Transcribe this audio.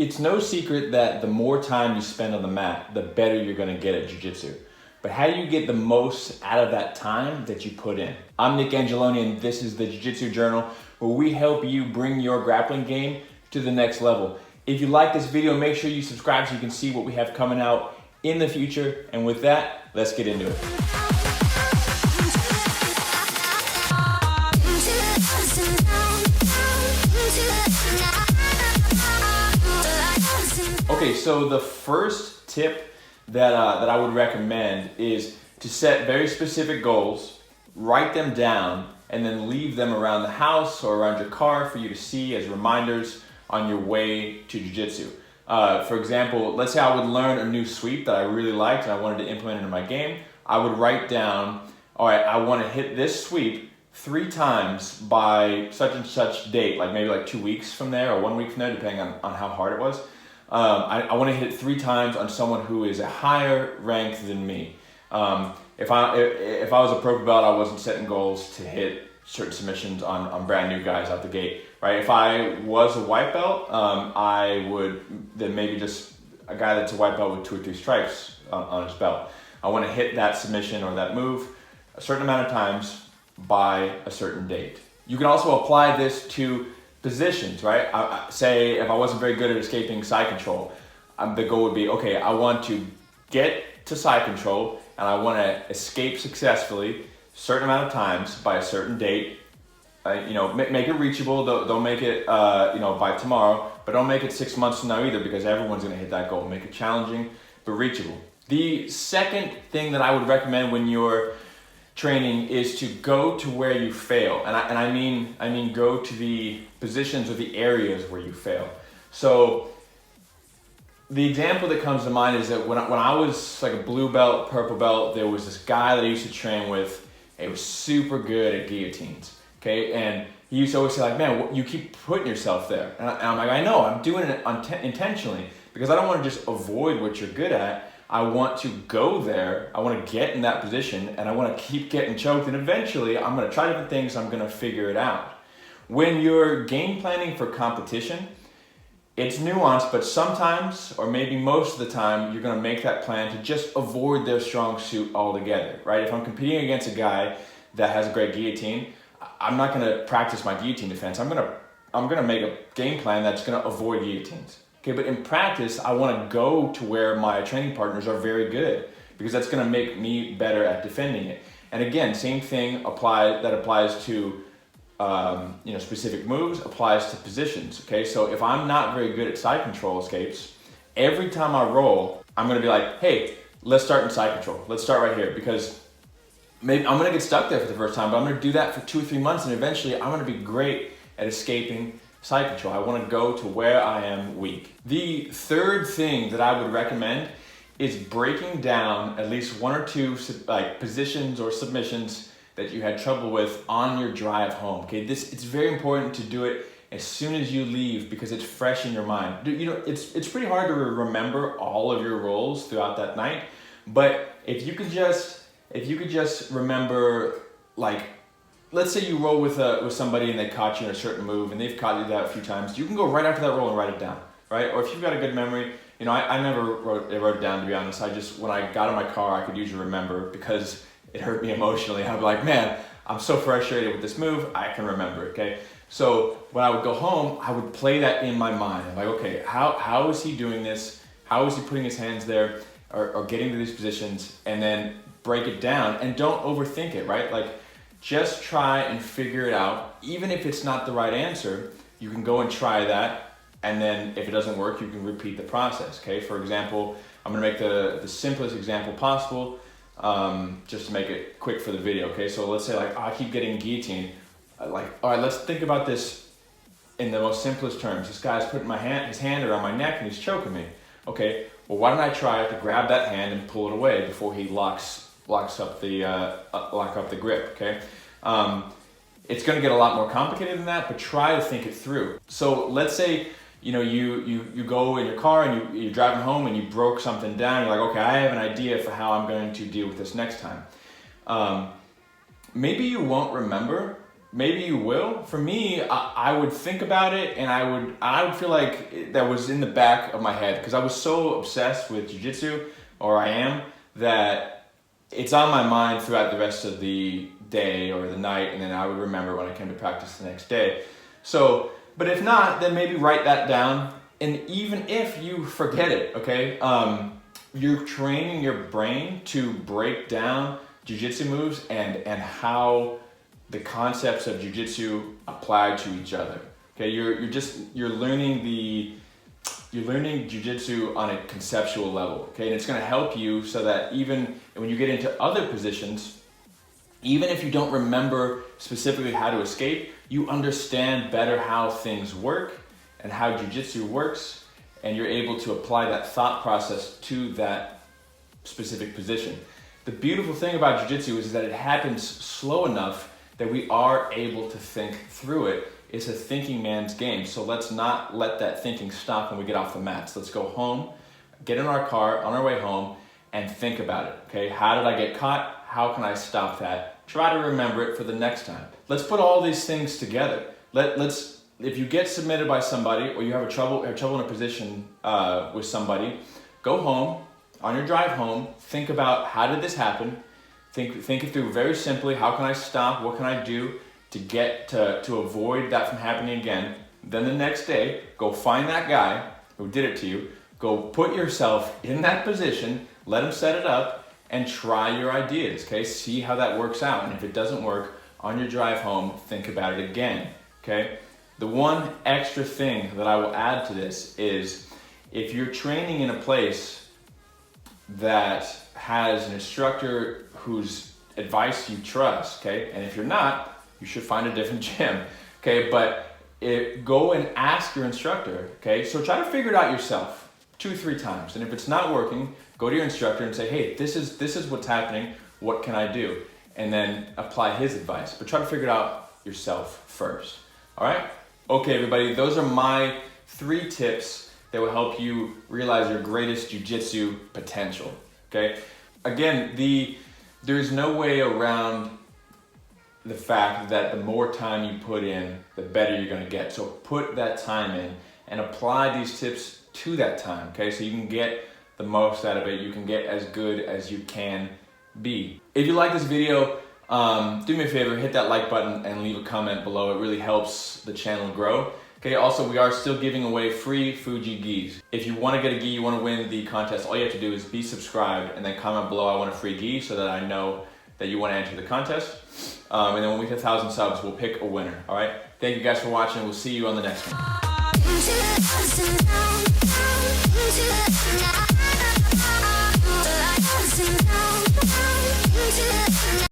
It's no secret that the more time you spend on the mat, the better you're gonna get at jiu-jitsu. But how do you get the most out of that time that you put in? I'm Nick Angeloni, and this is the Jiu-Jitsu Journal, where we help you bring your grappling game to the next level. If you like this video, make sure you subscribe so you can see what we have coming out in the future. And with that, let's get into it. Okay, so the first tip that I would recommend is to set very specific goals, write them down, and then leave them around the house or around your car for you to see as reminders on your way to jiu-jitsu. For example, let's say I would learn a new sweep that I really liked and I wanted to implement it in my game. I would write down, all right, I want to hit this sweep 3 times by such and such date, like maybe like 2 weeks from there or 1 week from there, depending on how hard it was. I want to hit it 3 times on someone who is a higher rank than me. If I was a purple belt, I wasn't setting goals to hit certain submissions on brand new guys out the gate, right? If I was a white belt, I would then maybe just a guy that's a white belt with 2 or 3 stripes on his belt. I want to hit that submission or that move a certain amount of times by a certain date. You can also apply this to positions, right? Say if I wasn't very good at escaping side control, the goal would be, okay, I want to get to side control and I want to escape successfully a certain amount of times by a certain date. Make it reachable. Don't make it by tomorrow, but don't make it 6 months from now either, because everyone's going to hit that goal. Make it challenging but reachable. The second thing that I would recommend when you're training is to go to where you fail, and I mean go to the positions or the areas where you fail. So the example that comes to mind is that when I was like a blue belt, purple belt, there was this guy that I used to train with. He was super good at guillotines, okay? And he used to always say like, man, you keep putting yourself there. And I'm like, I know, I'm doing it intentionally, because I don't want to just avoid what you're good at. I want to go there, I want to get in that position, and I want to keep getting choked, and eventually I'm going to try different things, I'm going to figure it out. When you're game planning for competition, it's nuanced, but sometimes, or maybe most of the time, you're going to make that plan to just avoid their strong suit altogether, right? If I'm competing against a guy that has a great guillotine, I'm not going to practice my guillotine defense. I'm going to make a game plan that's going to avoid guillotines. Okay, but in practice, I want to go to where my training partners are very good, because that's going to make me better at defending it. And again, same thing applies to specific moves, applies to positions. Okay, so if I'm not very good at side control escapes, every time I roll, I'm going to be like, hey, let's start in side control. Let's start right here, because maybe I'm going to get stuck there for the first time, but I'm going to do that for 2 or 3 months, and eventually I'm going to be great at escaping side control. I want to go to where I am weak. The third thing that I would recommend is breaking down at least 1 or 2 positions or submissions that you had trouble with on your drive home. Okay, it's very important to do it as soon as you leave, because it's fresh in your mind. It's pretty hard to remember all of your rolls throughout that night, but if you could just remember, like, let's say you roll with somebody and they caught you in a certain move and they've caught you that a few times, you can go right after that roll and write it down, right? Or if you've got a good memory, I never wrote it down, to be honest. When I got in my car, I could usually remember, because it hurt me emotionally. I'd be like, man, I'm so frustrated with this move, I can remember it, okay? So when I would go home, I would play that in my mind. I'm like, okay, how is he doing this? How is he putting his hands there or getting to these positions? And then break it down, and don't overthink it, right? Like, just try and figure it out. Even if it's not the right answer, you can go and try that, and then if it doesn't work, you can repeat the process, okay? For example, I'm gonna make the simplest example possible, just to make it quick for the video, okay? So let's say, like, I keep getting guillotined. All right, let's think about this in the most simplest terms. This guy's putting his hand around my neck and he's choking me. Okay, well, why don't I try to grab that hand and pull it away before he lock up the grip, okay? It's gonna get a lot more complicated than that, but try to think it through. So let's say, you go in your car and you're driving home and you broke something down. You're like, okay, I have an idea for how I'm going to deal with this next time. Maybe you won't remember maybe you will. For me, I would think about it, and I would feel like that was in the back of my head, because I was so obsessed with jiu-jitsu, or I am, that it's on my mind throughout the rest of the day or the night, and then I would remember when I came to practice the next day. So, but if not, then maybe write that down. And even if you forget it, okay, you're training your brain to break down jiu-jitsu moves and how the concepts of jiu-jitsu apply to each other. Okay, you're learning jiu-jitsu on a conceptual level. Okay, and it's going to help you so that even when you get into other positions, even if you don't remember specifically how to escape, you understand better how things work and how jiu-jitsu works, and you're able to apply that thought process to that specific position. The beautiful thing about jiu-jitsu is that it happens slow enough that we are able to think through it. It's a thinking man's game, so let's not let that thinking stop when we get off the mats. Let's go home, get in our car on our way home, and think about it, okay? How did I get caught? How can I stop that? Try to remember it for the next time. Let's put all these things together. If you get submitted by somebody, or you have trouble in a position with somebody, go home. On your drive home, think about, how did this happen? Think it through very simply. How can I stop? What can I do to avoid that from happening again? Then the next day, go find that guy who did it to you. Go put yourself in that position, let him set it up, and try your ideas, okay? See how that works out. And if it doesn't work, on your drive home, think about it again, okay? The one extra thing that I will add to this is, if you're training in a place that has an instructor whose advice you trust, okay? And if you're not, you should find a different gym, okay? But go and ask your instructor, okay? So try to figure it out yourself 2-3 times. And if it's not working, go to your instructor and say, hey, this is what's happening. What can I do? And then apply his advice. But try to figure it out yourself first, all right? Okay, everybody, those are my 3 tips that will help you realize your greatest jiu-jitsu potential, okay? Again, there's no way around the fact that the more time you put in, the better you're gonna get. So put that time in and apply these tips to that time, okay? So you can get the most out of it. You can get as good as you can be. If you like this video, do me a favor, hit that like button and leave a comment below. It really helps the channel grow. Okay, also we are still giving away free Fuji gis. If you want to get a gi, you want to win the contest, all you have to do is be subscribed and then comment below, I want a free gi, so that I know that you want to enter the contest. And then when we hit 1,000 subs, we'll pick a winner, all right? Thank you guys for watching. We'll see you on the next one.